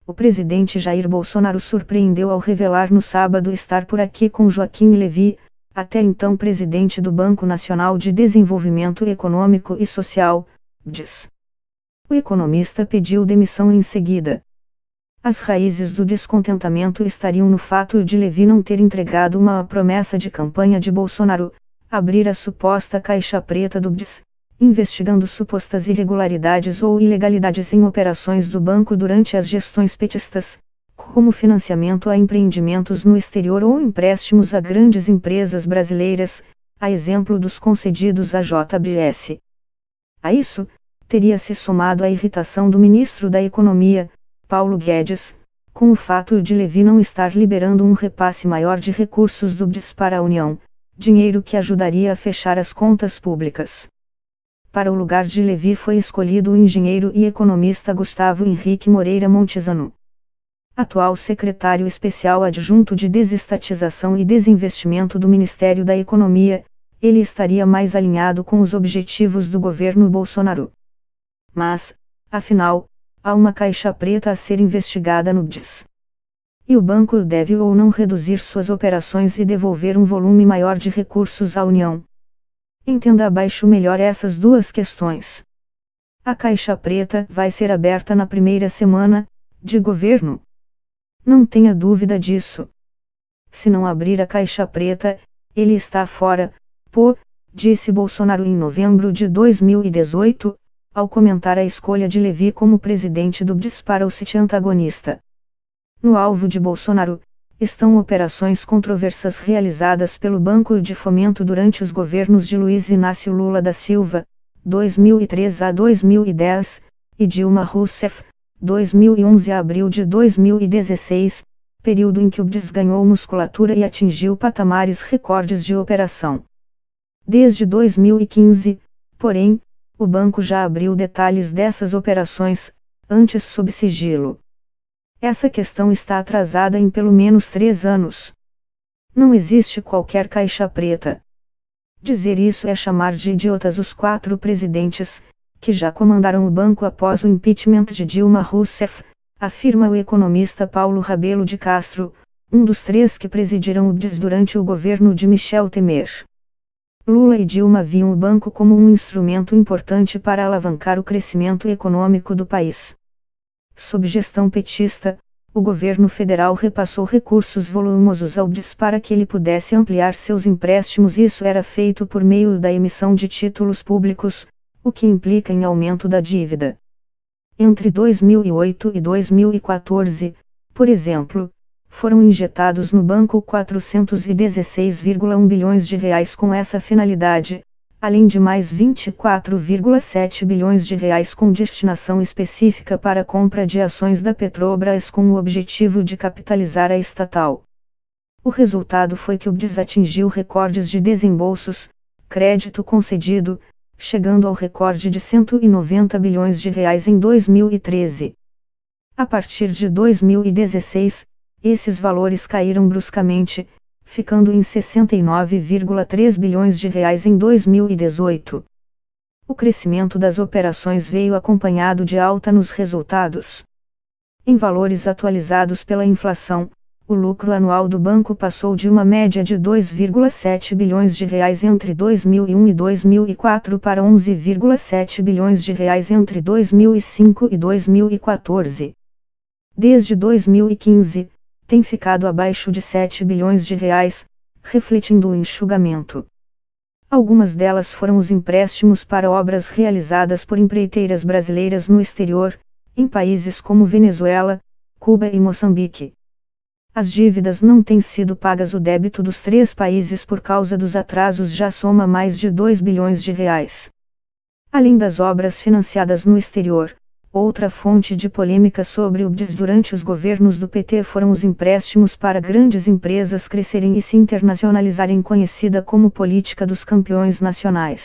O presidente Jair Bolsonaro surpreendeu ao revelar no sábado estar por aqui com Joaquim Levy, até então presidente do Banco Nacional de Desenvolvimento Econômico e Social, BNDES. O economista pediu demissão em seguida. As raízes do descontentamento estariam no fato de Levy não ter entregado uma promessa de campanha de Bolsonaro, abrir a suposta caixa preta do BNDES, investigando supostas irregularidades ou ilegalidades em operações do banco durante as gestões petistas, como financiamento a empreendimentos no exterior ou empréstimos a grandes empresas brasileiras, a exemplo dos concedidos à JBS. A isso, teria se somado a irritação do ministro da Economia, Paulo Guedes, com o fato de Levy não estar liberando um repasse maior de recursos do BNDES para a União, dinheiro que ajudaria a fechar as contas públicas. Para o lugar de Levy foi escolhido o engenheiro e economista Gustavo Henrique Moreira Montesano. Atual secretário especial adjunto de Desestatização e Desinvestimento do Ministério da Economia, ele estaria mais alinhado com os objetivos do governo Bolsonaro. Mas, afinal, há uma caixa preta a ser investigada no BNDES. E o banco deve ou não reduzir suas operações e devolver um volume maior de recursos à União. Entenda abaixo melhor essas duas questões. A caixa preta vai ser aberta na primeira semana de governo. Não tenha dúvida disso. Se não abrir a caixa preta, ele está fora, disse Bolsonaro em novembro de 2018, ao comentar a escolha de Levy como presidente do BNDES para o sítio antagonista. No alvo de Bolsonaro, estão operações controversas realizadas pelo Banco de Fomento durante os governos de Luiz Inácio Lula da Silva, 2003 a 2010, e Dilma Rousseff, 2011 a abril de 2016, período em que o BNDES ganhou musculatura e atingiu patamares recordes de operação. Desde 2015, porém, o banco já abriu detalhes dessas operações, antes sob sigilo. Essa questão está atrasada em pelo menos 3 anos. Não existe qualquer caixa preta. Dizer isso é chamar de idiotas os 4 presidentes, que já comandaram o banco após o impeachment de Dilma Rousseff, afirma o economista Paulo Rabelo de Castro, um dos 3 que presidiram o BNDES durante o governo de Michel Temer. Lula e Dilma viam o banco como um instrumento importante para alavancar o crescimento econômico do país. Sob gestão petista, o governo federal repassou recursos volumosos ao BNDES para que ele pudesse ampliar seus empréstimos. Isso era feito por meio da emissão de títulos públicos, o que implica em aumento da dívida. Entre 2008 e 2014, por exemplo, foram injetados no banco 416,1 bilhões de reais com essa finalidade, além de mais 24,7 bilhões de reais com destinação específica para a compra de ações da Petrobras com o objetivo de capitalizar a estatal. O resultado foi que o BNDES atingiu recordes de desembolsos, crédito concedido, chegando ao recorde de 190 bilhões de reais em 2013. A partir de 2016, esses valores caíram bruscamente, ficando em 69,3 bilhões de reais em 2018. O crescimento das operações veio acompanhado de alta nos resultados. Em valores atualizados pela inflação, o lucro anual do banco passou de uma média de 2,7 bilhões de reais entre 2001 e 2004 para 11,7 bilhões de reais entre 2005 e 2014. Desde 2015, tem ficado abaixo de 7 bilhões de reais, refletindo o enxugamento. Algumas delas foram os empréstimos para obras realizadas por empreiteiras brasileiras no exterior, em países como Venezuela, Cuba e Moçambique. As dívidas não têm sido pagas. O débito dos 3 países por causa dos atrasos já soma mais de 2 bilhões de reais. Além das obras financiadas no exterior, outra fonte de polêmica sobre o BNDES durante os governos do PT foram os empréstimos para grandes empresas crescerem e se internacionalizarem, conhecida como política dos campeões nacionais.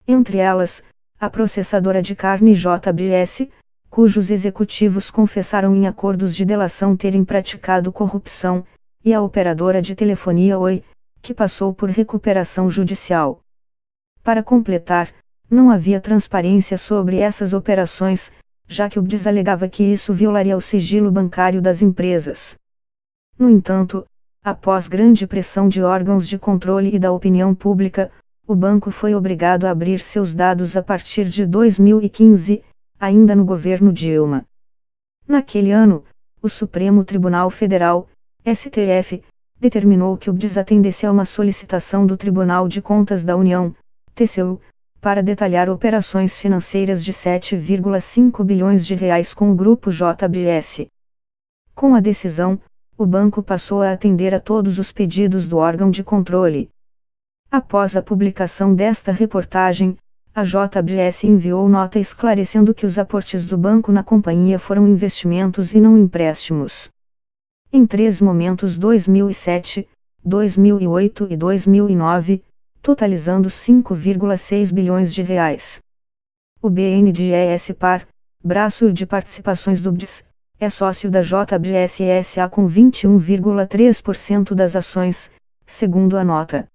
Entre elas, a processadora de carne JBS, cujos executivos confessaram em acordos de delação terem praticado corrupção, e a operadora de telefonia Oi, que passou por recuperação judicial. Para completar, não havia transparência sobre essas operações, já que o BDS alegava que isso violaria o sigilo bancário das empresas. No entanto, após grande pressão de órgãos de controle e da opinião pública, o banco foi obrigado a abrir seus dados a partir de 2015, ainda no governo Dilma. Naquele ano, o Supremo Tribunal Federal, STF, determinou que o BDS atendesse a uma solicitação do Tribunal de Contas da União, TCU, para detalhar operações financeiras de 7,5 bilhões de reais com o grupo JBS. Com a decisão, o banco passou a atender a todos os pedidos do órgão de controle. Após a publicação desta reportagem, a JBS enviou nota esclarecendo que os aportes do banco na companhia foram investimentos e não empréstimos. Em 3 momentos 2007, 2008 e 2009, totalizando 5,6 bilhões de reais. O BNDES Par, braço de participações do BDS, é sócio da JBS SA com 21,3% das ações, segundo a nota.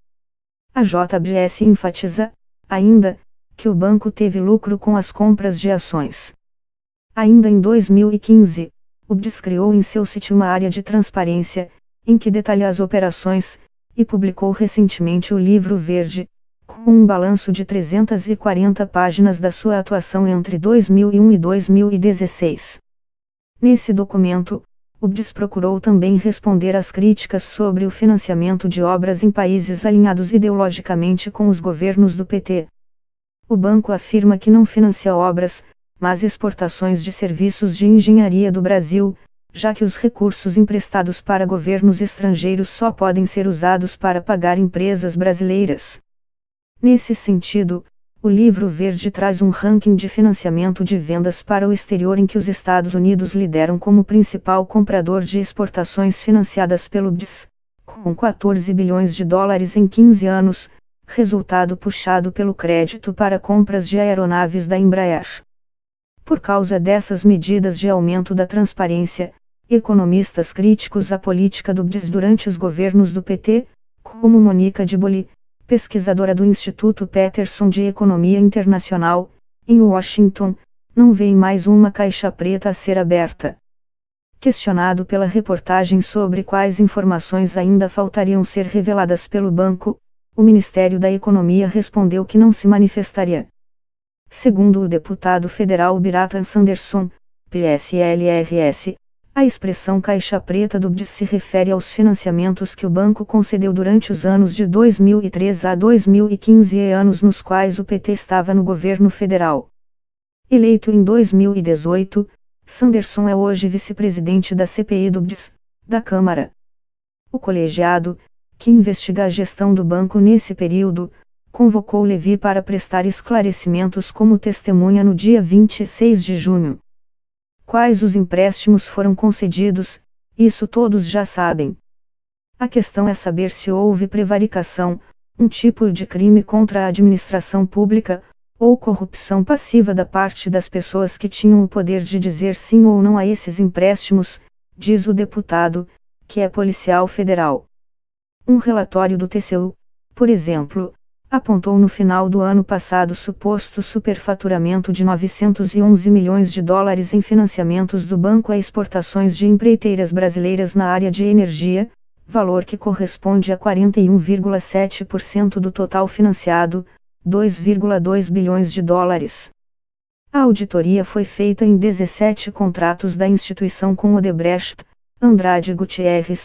A JBS enfatiza, ainda, que o banco teve lucro com as compras de ações. Ainda em 2015, o BDS criou em seu sítio uma área de transparência, em que detalha as operações, e publicou recentemente o Livro Verde, com um balanço de 340 páginas da sua atuação entre 2001 e 2016. Nesse documento, o BDS procurou também responder às críticas sobre o financiamento de obras em países alinhados ideologicamente com os governos do PT. O banco afirma que não financia obras, mas exportações de serviços de engenharia do Brasil, já que os recursos emprestados para governos estrangeiros só podem ser usados para pagar empresas brasileiras. Nesse sentido, o Livro Verde traz um ranking de financiamento de vendas para o exterior em que os Estados Unidos lideram como principal comprador de exportações financiadas pelo BDS, com 14 bilhões de dólares em 15 anos, resultado puxado pelo crédito para compras de aeronaves da Embraer. Por causa dessas medidas de aumento da transparência, economistas críticos à política do BDS durante os governos do PT, como Mônica de Bolle, pesquisadora do Instituto Peterson de Economia Internacional, em Washington, não veem mais uma caixa preta a ser aberta. Questionado pela reportagem sobre quais informações ainda faltariam ser reveladas pelo banco, o Ministério da Economia respondeu que não se manifestaria. Segundo o deputado federal Biratan Sanderson, PSLRS, a expressão caixa preta do BDS se refere aos financiamentos que o banco concedeu durante os anos de 2003 a 2015 e anos nos quais o PT estava no governo federal. Eleito em 2018, Sanderson é hoje vice-presidente da CPI do BDS, da Câmara. O colegiado, que investiga a gestão do banco nesse período, convocou Levi para prestar esclarecimentos como testemunha no dia 26 de junho. Quais os empréstimos foram concedidos, isso todos já sabem. A questão é saber se houve prevaricação, um tipo de crime contra a administração pública, ou corrupção passiva da parte das pessoas que tinham o poder de dizer sim ou não a esses empréstimos, diz o deputado, que é policial federal. Um relatório do TCU, por exemplo, apontou no final do ano passado suposto superfaturamento de 911 milhões de dólares em financiamentos do banco a exportações de empreiteiras brasileiras na área de energia, valor que corresponde a 41,7% do total financiado, 2,2 bilhões de dólares. A auditoria foi feita em 17 contratos da instituição com Odebrecht, Andrade Gutierrez,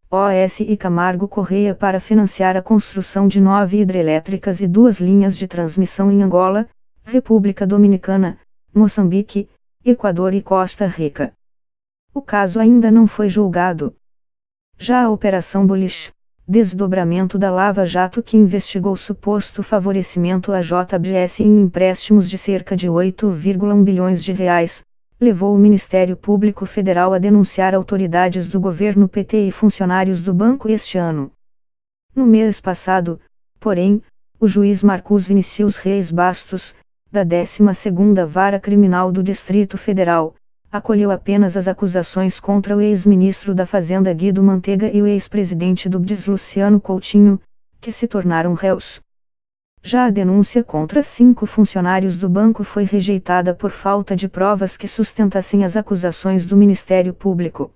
OS e Camargo Correia para financiar a construção de 9 hidrelétricas e 2 linhas de transmissão em Angola, República Dominicana, Moçambique, Equador e Costa Rica. O caso ainda não foi julgado. Já a Operação Boliche, desdobramento da Lava Jato que investigou suposto favorecimento à JBS em empréstimos de cerca de 8,1 bilhões de reais, levou o Ministério Público Federal a denunciar autoridades do governo PT e funcionários do banco este ano. No mês passado, porém, o juiz Marcos Vinícius Reis Bastos, da 12ª Vara Criminal do Distrito Federal, acolheu apenas as acusações contra o ex-ministro da Fazenda Guido Mantega e o ex-presidente do BDS Luciano Coutinho, que se tornaram réus. Já a denúncia contra 5 funcionários do banco foi rejeitada por falta de provas que sustentassem as acusações do Ministério Público.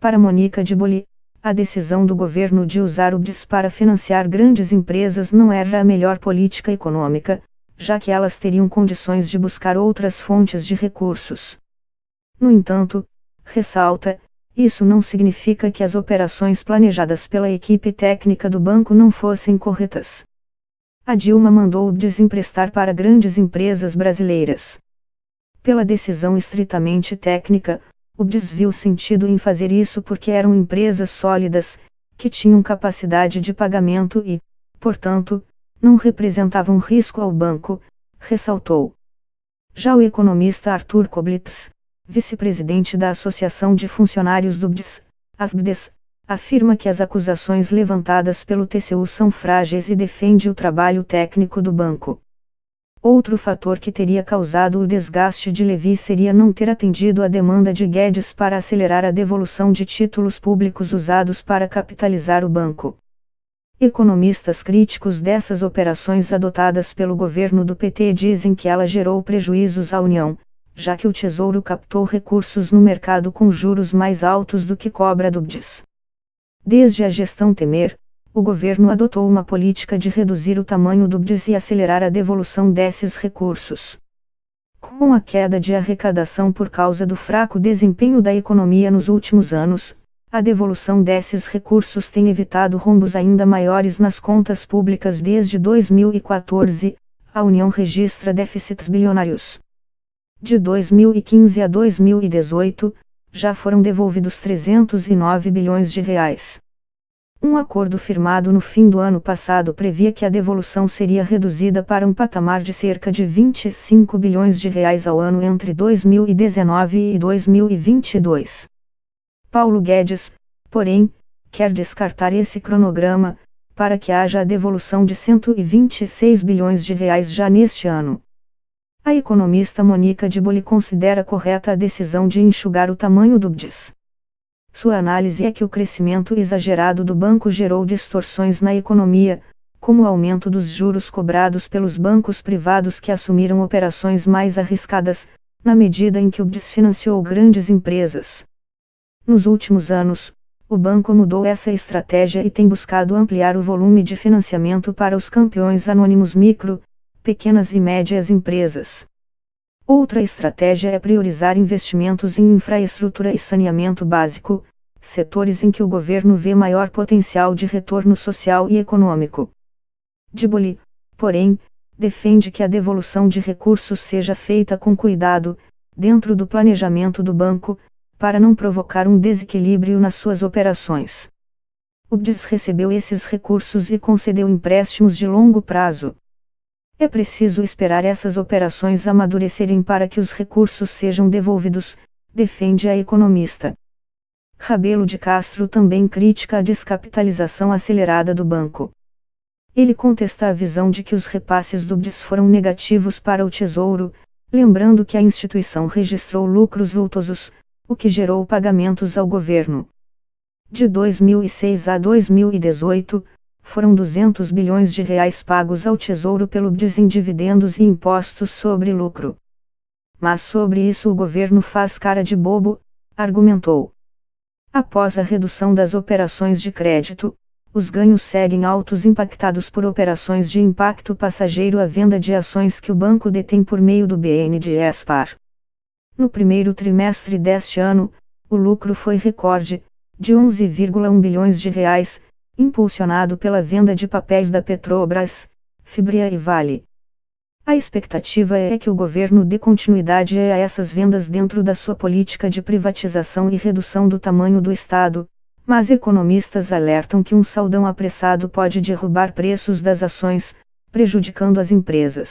Para Mônica de Boly, a decisão do governo de usar o BDS para financiar grandes empresas não era a melhor política econômica, já que elas teriam condições de buscar outras fontes de recursos. No entanto, ressalta, isso não significa que as operações planejadas pela equipe técnica do banco não fossem corretas. A Dilma mandou o BDS emprestar para grandes empresas brasileiras. Pela decisão estritamente técnica, o BDS viu sentido em fazer isso porque eram empresas sólidas, que tinham capacidade de pagamento e, portanto, não representavam risco ao banco, ressaltou. Já o economista Arthur Koblitz, vice-presidente da Associação de Funcionários do BDS, ASBDES, afirma que as acusações levantadas pelo TCU são frágeis e defende o trabalho técnico do banco. Outro fator que teria causado o desgaste de Levy seria não ter atendido a demanda de Guedes para acelerar a devolução de títulos públicos usados para capitalizar o banco. Economistas críticos dessas operações adotadas pelo governo do PT dizem que ela gerou prejuízos à União, já que o Tesouro captou recursos no mercado com juros mais altos do que cobra do BDS. Desde a gestão Temer, o governo adotou uma política de reduzir o tamanho do BDS e acelerar a devolução desses recursos. Com a queda de arrecadação por causa do fraco desempenho da economia nos últimos anos, a devolução desses recursos tem evitado rombos ainda maiores nas contas públicas desde 2014, a União registra déficits bilionários. De 2015 a 2018, já foram devolvidos 309 bilhões de reais. Um acordo firmado no fim do ano passado previa que a devolução seria reduzida para um patamar de cerca de 25 bilhões de reais ao ano entre 2019 e 2022. Paulo Guedes, porém, quer descartar esse cronograma, para que haja a devolução de 126 bilhões de reais já neste ano. A economista Mônica de Boly considera correta a decisão de enxugar o tamanho do BDS. Sua análise é que o crescimento exagerado do banco gerou distorções na economia, como o aumento dos juros cobrados pelos bancos privados que assumiram operações mais arriscadas, na medida em que o BDS financiou grandes empresas. Nos últimos anos, o banco mudou essa estratégia e tem buscado ampliar o volume de financiamento para os campeões anônimos micro, pequenas e médias empresas. Outra estratégia é priorizar investimentos em infraestrutura e saneamento básico, setores em que o governo vê maior potencial de retorno social e econômico. De Boly, porém, defende que a devolução de recursos seja feita com cuidado, dentro do planejamento do banco, para não provocar um desequilíbrio nas suas operações. O BDS recebeu esses recursos e concedeu empréstimos de longo prazo. É preciso esperar essas operações amadurecerem para que os recursos sejam devolvidos, defende a economista. Rabelo de Castro também critica a descapitalização acelerada do banco. Ele contesta a visão de que os repasses do BDS foram negativos para o Tesouro, lembrando que a instituição registrou lucros vultosos, o que gerou pagamentos ao governo. De 2006 a 2018, foram 200 bilhões de reais pagos ao Tesouro pelo BDS em dividendos e impostos sobre lucro. Mas sobre isso o governo faz cara de bobo, argumentou. Após a redução das operações de crédito, os ganhos seguem altos impactados por operações de impacto passageiro à venda de ações que o banco detém por meio do BNDES-Par. No primeiro trimestre deste ano, o lucro foi recorde, de 11,1 bilhões de reais, impulsionado pela venda de papéis da Petrobras, Fibria e Vale. A expectativa é que o governo dê continuidade a essas vendas dentro da sua política de privatização e redução do tamanho do Estado, mas economistas alertam que um saldão apressado pode derrubar preços das ações, prejudicando as empresas.